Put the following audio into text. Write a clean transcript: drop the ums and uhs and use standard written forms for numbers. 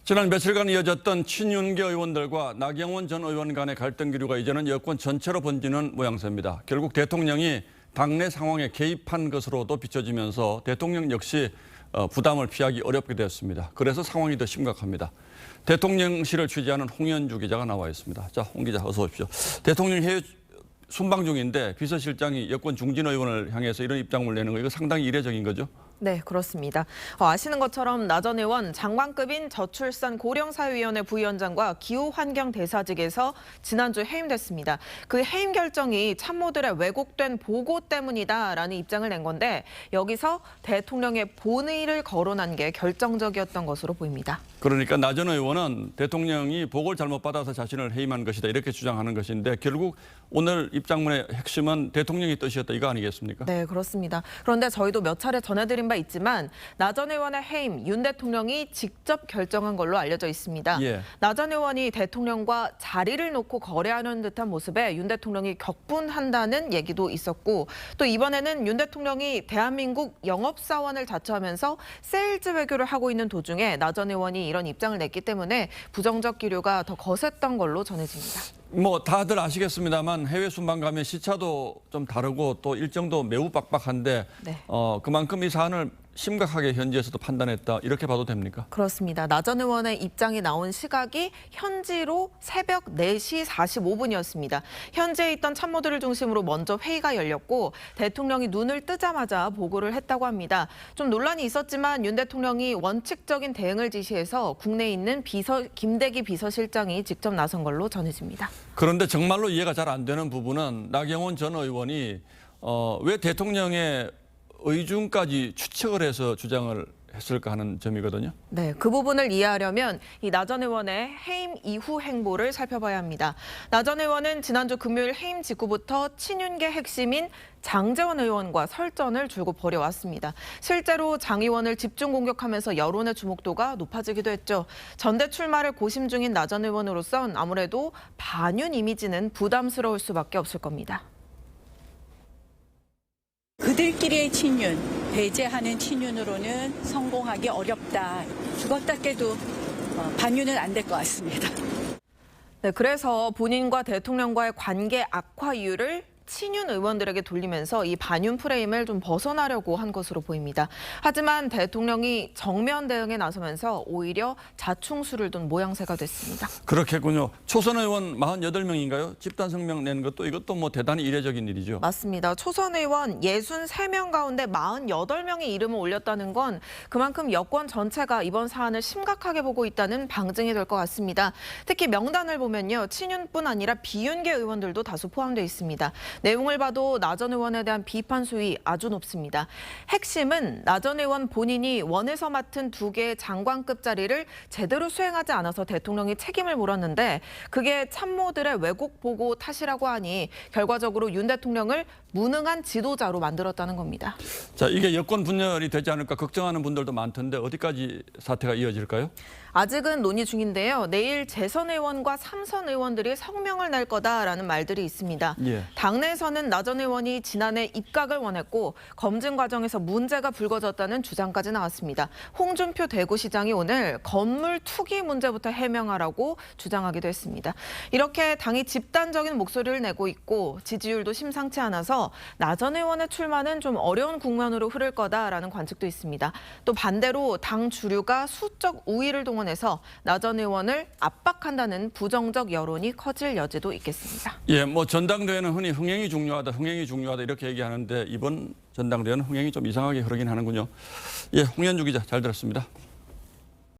지난 며칠간 이어졌던 친윤계 의원들과 나경원 전 의원 간의 갈등 기류가 이제는 여권 전체로 번지는 모양새입니다. 결국 대통령이 당내 상황에 개입한 것으로도 비춰지면서 대통령 역시 부담을 피하기 어렵게 되었습니다. 그래서 상황이 더 심각합니다. 대통령실을 취재하는 홍현주 기자가 나와 있습니다. 자, 홍 기자 어서 오십시오. 대통령 해외 순방 중인데 비서실장이 여권 중진 의원을 향해서 이런 입장을 내는 거 이거 상당히 이례적인 거죠? 네, 그렇습니다. 아시는 것처럼 나 전 의원 장관급인 저출산 고령사회위원회 부위원장과 기후환경대사직에서 지난주 해임됐습니다. 그 해임 결정이 참모들의 왜곡된 보고 때문이다라는 입장을 낸 건데 여기서 대통령의 본의를 거론한 게 결정적이었던 것으로 보입니다. 그러니까 나 전 의원은 대통령이 보고를 잘못 받아서 자신을 해임한 것이다 이렇게 주장하는 것인데 결국 오늘 입장문의 핵심은 대통령의 뜻이었다 이거 아니겠습니까? 네, 그렇습니다. 그런데 저희도 몇 차례 전해드린 바 있지만 나 전 의원의 해임 윤 대통령이 직접 결정한 걸로 알려져 있습니다. 예. 나 전 의원이 대통령과 자리를 놓고 거래하는 듯한 모습에 윤 대통령이 격분한다는 얘기도 있었고 또 이번에는 윤 대통령이 대한민국 영업사원을 자처하면서 세일즈 외교를 하고 있는 도중에 나 전 의원이 이런 입장을 냈기 때문에 부정적 기류가 더 거셌던 걸로 전해집니다. 뭐 다들 아시겠습니다만 해외 순방 가면 시차도 좀 다르고 또 일정도 매우 빡빡한데 네. 그만큼 이 사안을 심각하게 현지에서도 판단했다 이렇게 봐도 됩니까? 그렇습니다. 나 전 의원의 입장이 나온 시각이 현지로 새벽 4시 45분이었습니다. 현지에 있던 참모들을 중심으로 먼저 회의가 열렸고 대통령이 눈을 뜨자마자 보고를 했다고 합니다. 좀 논란이 있었지만 윤 대통령이 원칙적인 대응을 지시해서 국내에 있는 김대기 비서실장이 직접 나선 걸로 전해집니다. 그런데 정말로 이해가 잘 안 되는 부분은 나경원 전 의원이 왜 대통령의 의중까지 추측을 해서 주장을 했을까 하는 점이거든요. 네, 그 부분을 이해하려면 이 나 전 의원의 해임 이후 행보를 살펴봐야 합니다. 나 전 의원은 지난주 금요일 해임 직후부터 친윤계 핵심인 장제원 의원과 설전을 줄곧 벌여왔습니다. 실제로 장 의원을 집중 공격하면서 여론의 주목도가 높아지기도 했죠. 전대 출마를 고심 중인 나 전 의원으로선 아무래도 반윤 이미지는 부담스러울 수밖에 없을 겁니다. 그들끼리의 친윤, 배제하는 친윤으로는 성공하기 어렵다. 죽었다 깨도 반윤은 안 될 것 같습니다. 네, 그래서 본인과 대통령과의 관계 악화 이유를 친윤 의원들에게 돌리면서 이 반윤 프레임을 좀 벗어나려고 한 것으로 보입니다. 하지만 대통령이 정면 대응에 나서면서 오히려 자충수를 둔 모양새가 됐습니다. 그렇겠군요. 초선 의원 48명인가요? 집단 성명 낸 것도 이것도 뭐 대단히 이례적인 일이죠. 맞습니다. 초선 의원 63명 가운데 48명의 이름을 올렸다는 건 그만큼 여권 전체가 이번 사안을 심각하게 보고 있다는 방증이 될 것 같습니다. 특히 명단을 보면요. 친윤뿐 아니라 비윤계 의원들도 다수 포함되어 있습니다. 내용을 봐도 나 전 의원에 대한 비판 수위 아주 높습니다. 핵심은 나 전 의원 본인이 원에서 맡은 2개의 장관급 자리를 제대로 수행하지 않아서 대통령이 책임을 물었는데 그게 참모들의 왜곡 보고 탓이라고 하니 결과적으로 윤 대통령을 무능한 지도자로 만들었다는 겁니다. 자, 이게 여권 분열이 되지 않을까 걱정하는 분들도 많던데 어디까지 사태가 이어질까요? 아직은 논의 중인데요. 내일 재선 의원과 3선 의원들이 성명을 낼 거다라는 말들이 있습니다. 예. 당내에서는 나 전 의원이 지난해 입각을 원했고 검증 과정에서 문제가 불거졌다는 주장까지 나왔습니다. 홍준표 대구시장이 오늘 건물 투기 문제부터 해명하라고 주장하기도 했습니다. 이렇게 당이 집단적인 목소리를 내고 있고 지지율도 심상치 않아서 나 전 의원의 출마는 좀 어려운 국면으로 흐를 거다라는 관측도 있습니다. 또 반대로 당 주류가 수적 우위를 동원해서 나 전 의원을 압박한다는 부정적 여론이 커질 여지도 있겠습니다. 예, 뭐 전당대회는 흔히 흥행이 중요하다 이렇게 얘기하는데 이번 전당대회는 흥행이 좀 이상하게 흐르긴 하는군요. 예, 홍현주 기자 잘 들었습니다.